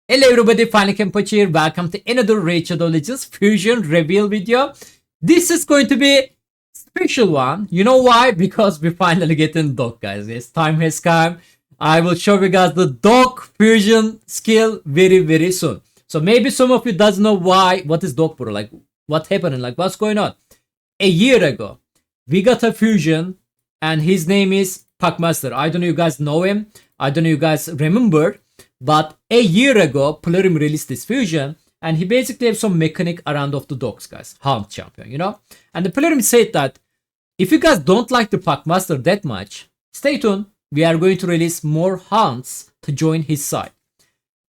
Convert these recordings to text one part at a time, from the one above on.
Hello everybody, finalKenpachi here. Welcome to another Raid Shadow Legends Fusion reveal video. This is going to be a special one. You know why? Because we finally get in dog, guys. Yes, time has come. I will show you guys the dog fusion skill very soon. So maybe some of you doesn't know why. What is dog pro? Like what happened? Like what's going on? A year ago, we got a fusion and his name is Packmaster. I don't know you guys know him. I don't know you guys remember. But a year ago, Plurrim released this fusion, and he basically has some mechanic around of the dogs, guys. Hound champion, you know? And the Plurrim said that if you guys don't like the Packmaster that much, stay tuned. We are going to release more hounds to join his side.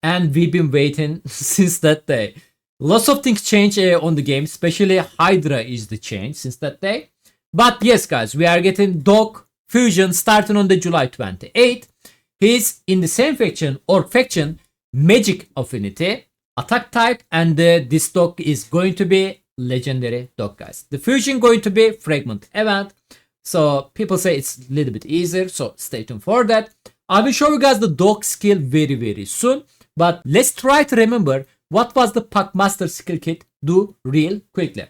And we've been waiting since that day. Lots of things change on the game, especially Hydra is the change since that day. But yes, guys, we are getting dog fusion starting on the July 28th. He's in the same faction, Orc faction, magic affinity, attack type, and this dog is going to be legendary dog, guys. The fusion going to be fragment event. So people say it's a little bit easier, so stay tuned for that. I will show you guys the dog skill very soon. But let's try to remember what was the Packmaster skill kit do real quickly.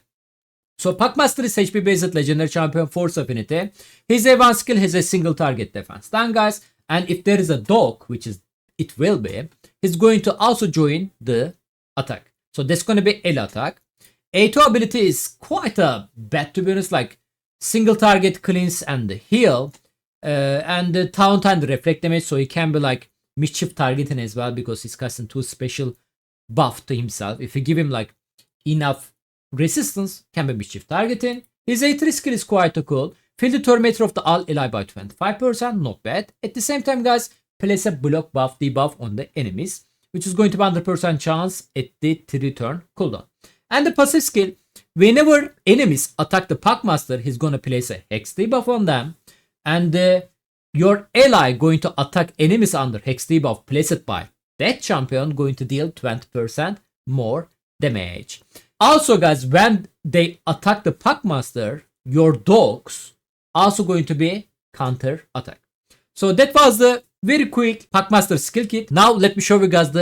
So Packmaster is HP based legendary champion force affinity. His A1 skill has a single target defense. Done, guys. And if there is a dog, which is it will be, he's going to also join the attack. So that's going to be L attack. A2 ability is quite a bad, to be honest, like single target cleanse and the heal, and the taunt and the reflect damage. So he can be like mischief targeting as well because he's casting 2 special buff to himself. If you give him like enough resistance, can be mischief targeting. His A3 skill is quite cool. Fill the tormentor of the all ally by 25%, not bad. At the same time, guys, place a block buff debuff on the enemies, which is going to be 100% chance at the 3 turn cooldown. And the passive skill, whenever enemies attack the Packmaster, he's going to place a hex debuff on them. And your ally going to attack enemies under hex debuff placed by that champion going to deal 20% more damage. Also, guys, when they attack the Packmaster, your dogs also going to be counter attack. So that was the very quick Packmaster skill kit. Now let me show you guys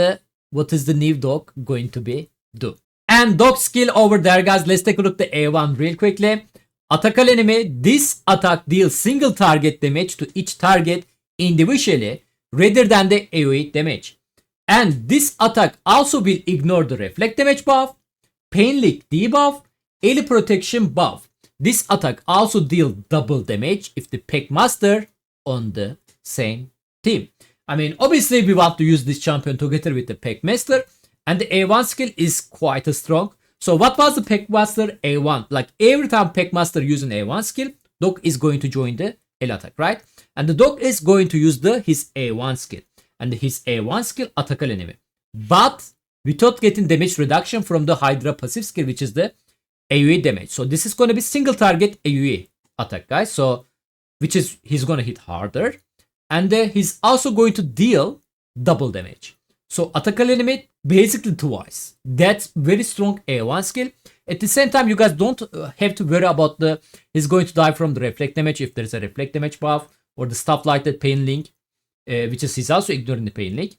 what is the new dog going to be do. And dog skill over there, guys. Let's take a look at the A1 real quickly. Attack enemy. This attack deals single target damage to each target individually rather than the AoE damage. And this attack also will ignore the reflect damage buff, pain leak debuff, early protection buff. This attack also deals double damage if the Packmaster on the same team. I mean, obviously we want to use this champion together with the Packmaster, and the A1 skill is quite strong. So what was the Packmaster A1? Like every time Packmaster using A1 skill, dog is going to join the L attack, right? And the dog is going to use his A1 skill, and his A1 skill attack enemy, but without getting damage reduction from the Hydra passive skill, which is the AoE damage. So this is going to be single target AoE attack, guys. So which is he's going to hit harder, and he's also going to deal double damage. So attack enemy basically twice. That's very strong A1 skill. At the same time, you guys don't have to worry about he's going to die from the reflect damage if there's a reflect damage buff or the stuff like that pain link, which is he's also ignoring the pain link,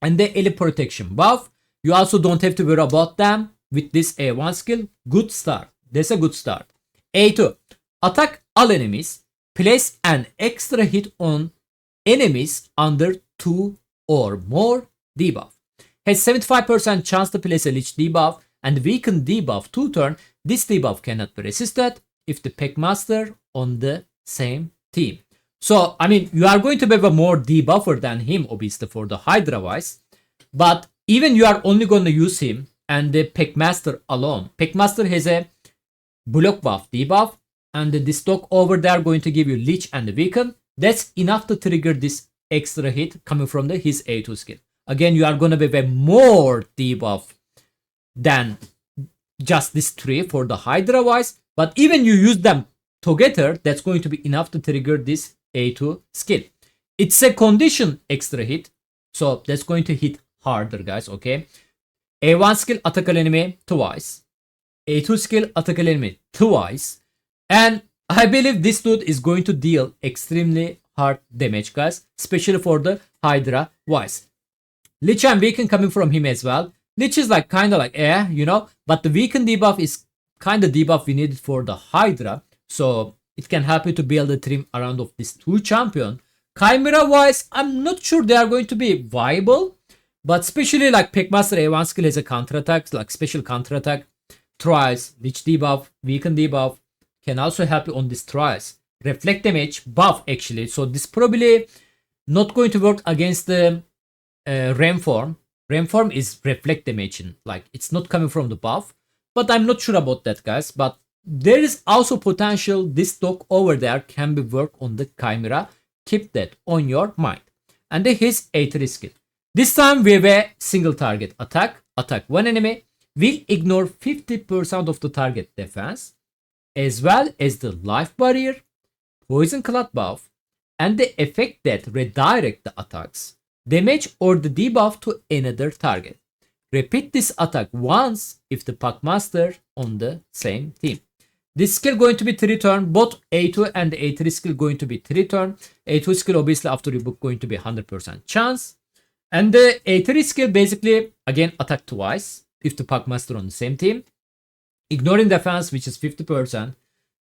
and the early protection buff. You also don't have to worry about them. With this A1 skill, good start. That's a good start. A2. Attack all enemies. Place an extra hit on enemies under 2 or more debuff. Has 75% chance to place a Lich debuff and weaken debuff 2 turn. This debuff cannot be resisted if the Packmaster on the same team. So, I mean, you are going to have a more debuffer than him, obviously, for the Hydra wise. But even you are only going to use him and the Packmaster alone. Packmaster has a block buff debuff, and this dog over there going to give you leech and weaken. That's enough to trigger this extra hit coming from his A2 skill. Again, you are going to have a more debuff than just this 3 for the Hydra wise, but even you use them together, that's going to be enough to trigger this A2 skill. It's a condition extra hit, so that's going to hit harder, guys. Okay, A1 skill attack enemy twice, A2 skill attack enemy twice, and I believe this dude is going to deal extremely hard damage, guys, especially for the Hydra wise. Lich and Weaken coming from him as well. Lich is like kind of like you know, but the Weaken debuff is kind of debuff we needed for the Hydra. So it can help you to build a team around of these two champion. Chimera wise, I'm not sure they are going to be viable. But especially like Packmaster A1 skill has a counter attack, like special counter attack. Trials, Lich debuff, Weaken debuff can also help you on these trials. Reflect damage buff actually. So this probably not going to work against the Ram form. Ram form is reflect damage, like it's not coming from the buff. But I'm not sure about that, guys. But there is also potential this dog over there can be work on the Chimera. Keep that on your mind. And then his A3 skill. This time we have a single target attack. Attack one enemy. Will ignore 50% of the target defense. As well as the life barrier, poison cloud buff, and the effect that redirect the attacks, damage or the debuff to another target. Repeat this attack once if the Packmaster on the same team. This skill going to be 3 turn. Both A2 and the A3 skill going to be 3 turn. A2 skill obviously after reboot going to be 100% chance. And the A3 skill basically again attack twice if the Packmaster on the same team. Ignoring defense which is 50%.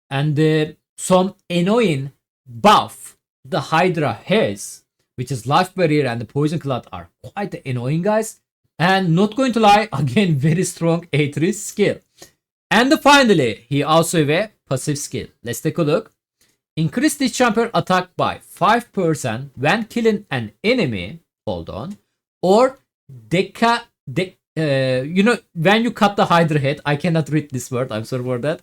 And some annoying buff the Hydra has, which is life barrier and the poison cloud are quite annoying, guys. And not going to lie, again very strong A3 skill. And finally, he also have a passive skill. Let's take a look. Increase this champion attack by 5% when killing an enemy. Hold on. Or you know, when you cut the Hydra head, I cannot read this word, I'm sorry for that.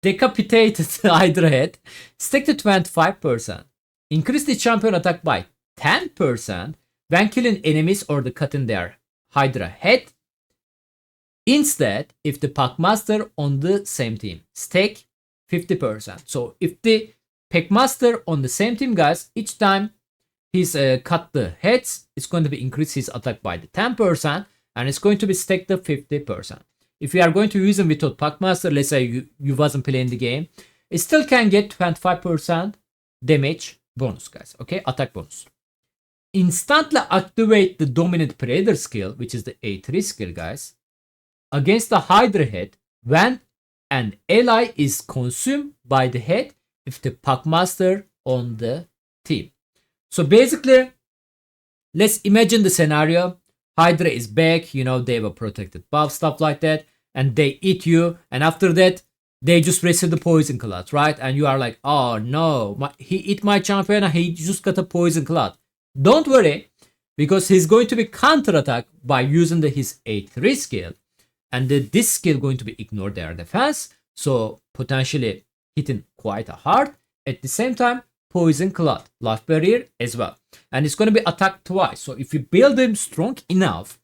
Decapitated Hydra head, stick to 25%. Increase the champion attack by 10% when killing enemies or the cutting their Hydra head. Instead, if the Packmaster on the same team, stake 50%. So if the Packmaster on the same team, guys, each time he's cut the heads, it's going to be increase his attack by the 10%, and it's going to be staked the 50%. If you are going to use him without Packmaster, let's say you wasn't playing the game, it still can get 25% damage bonus, guys. Okay, attack bonus. Instantly activate the dominant predator skill, which is the A3 skill, guys, against the Hydra head when an ally is consumed by the head if the Packmaster on the team. So basically, let's imagine the scenario. Hydra is back, you know, they have a protected buff, stuff like that, and they eat you, and after that, they just receive the poison cloud, right? And you are like, oh no, he ate my champion and he just got a poison cloud. Don't worry, because he's going to be counter-attack by using his A3 skill, and this skill going to be ignore their defense, so potentially hitting quite hard. At the same time, poison cloud, life barrier as well, and it's going to be attacked twice. So if you build him strong enough,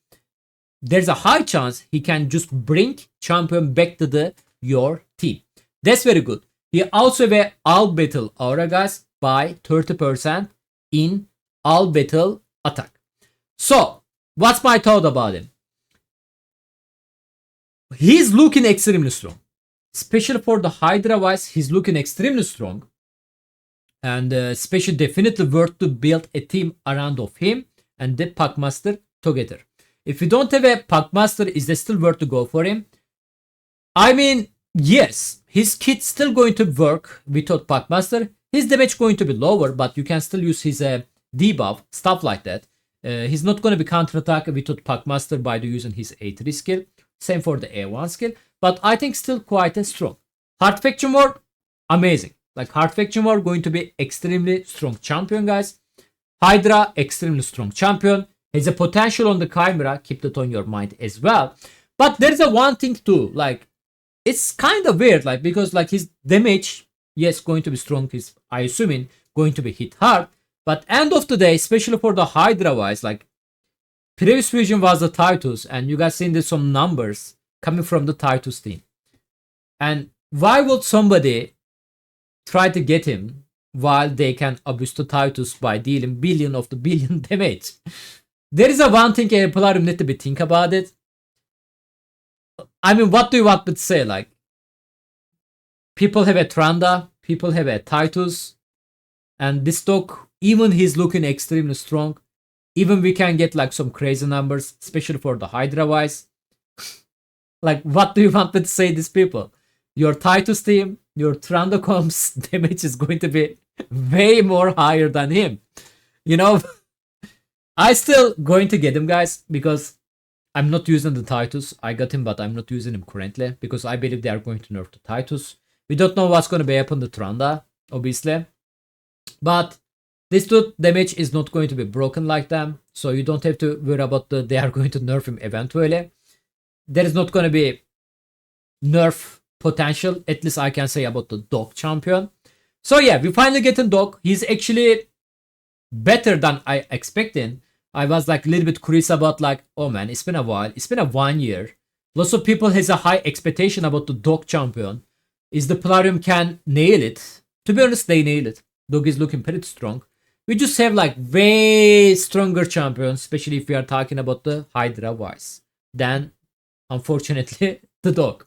there's a high chance he can just bring champion back to your team. That's very good. He also have a all battle aura, guys, by 30% in all battle attack. So what's my thought about him? He's looking extremely strong, especially for the Hydra wise. He's looking extremely strong. And especially definitely worth to build a team around of him and the Packmaster together. If you don't have a Packmaster, is it still worth to go for him? I mean, yes, his kit's still going to work without Packmaster. His damage going to be lower, but you can still use his debuff, stuff like that. He's not going to be counter-attack without Packmaster by using his A3 skill. Same for the A1 skill. But I think still quite strong. Hard Faction War, amazing. Like Hard Faction War going to be extremely strong champion, guys. Hydra, extremely strong champion. Has a potential on the Chimera. Keep that on your mind as well. But there's a one thing too. Like, it's kind of weird. Like, because like his damage, yes, going to be strong. He's, I assuming, going to be hit hard. But end of the day, especially for the Hydra wise, like, previous version was the Titus. And you guys seen there's some numbers coming from the Titus team. And why would somebody try to get him while they can abuse the Titus by dealing billion damage? There is a one thing a player need to be think about it. I mean, what do you want me to say? Like, people have a Trunda, people have a Titus, and this dog, even he's looking extremely strong, even we can get like some crazy numbers, especially for the Hydra wise. Like, what do you want me to say these people? Your Titus team, your Trunda comps damage is going to be way more higher than him. You know, I still going to get him, guys, because I'm not using the Titus. I got him, but I'm not using him currently because I believe they are going to nerf the Titus. We don't know what's going to be happen to Trunda, obviously. But this dude damage is not going to be broken like them. So you don't have to worry about they are going to nerf him eventually. There is not going to be nerf potential, at least I can say, about the dog champion. So yeah, we finally get a dog. He's actually better than I expected. I was like a little bit curious about like, oh man, it's been a while. It's been a 1 year. Lots of people has a high expectation about the dog champion. Is the Plarium can nail it? To be honest, they nail it. Dog is looking pretty strong. We just have like way stronger champions, especially if we are talking about the Hydra wise, than unfortunately the dog.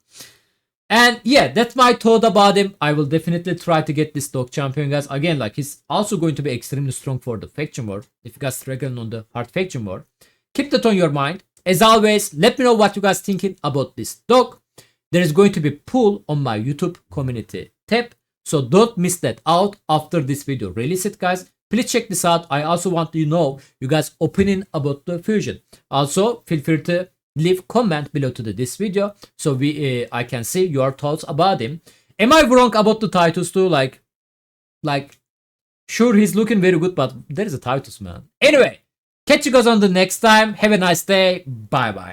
And yeah, that's my thought about him. I will definitely try to get this dog champion, guys. Again, like he's also going to be extremely strong for the faction war. If you guys struggling on the hard faction war, keep that on your mind. As always, let me know what you guys thinking about this dog. There is going to be poll on my YouTube community tab, so don't miss that out after this video release it, guys. Please check this out. I also want to know you guys' opinion about the fusion. Also, feel free to leave comment below to this video so I can see your thoughts about him. Am I wrong about the Titus too? Like sure, he's looking very good, but there is a Titus, man. Anyway, catch you guys on the next time. Have a nice day. Bye bye.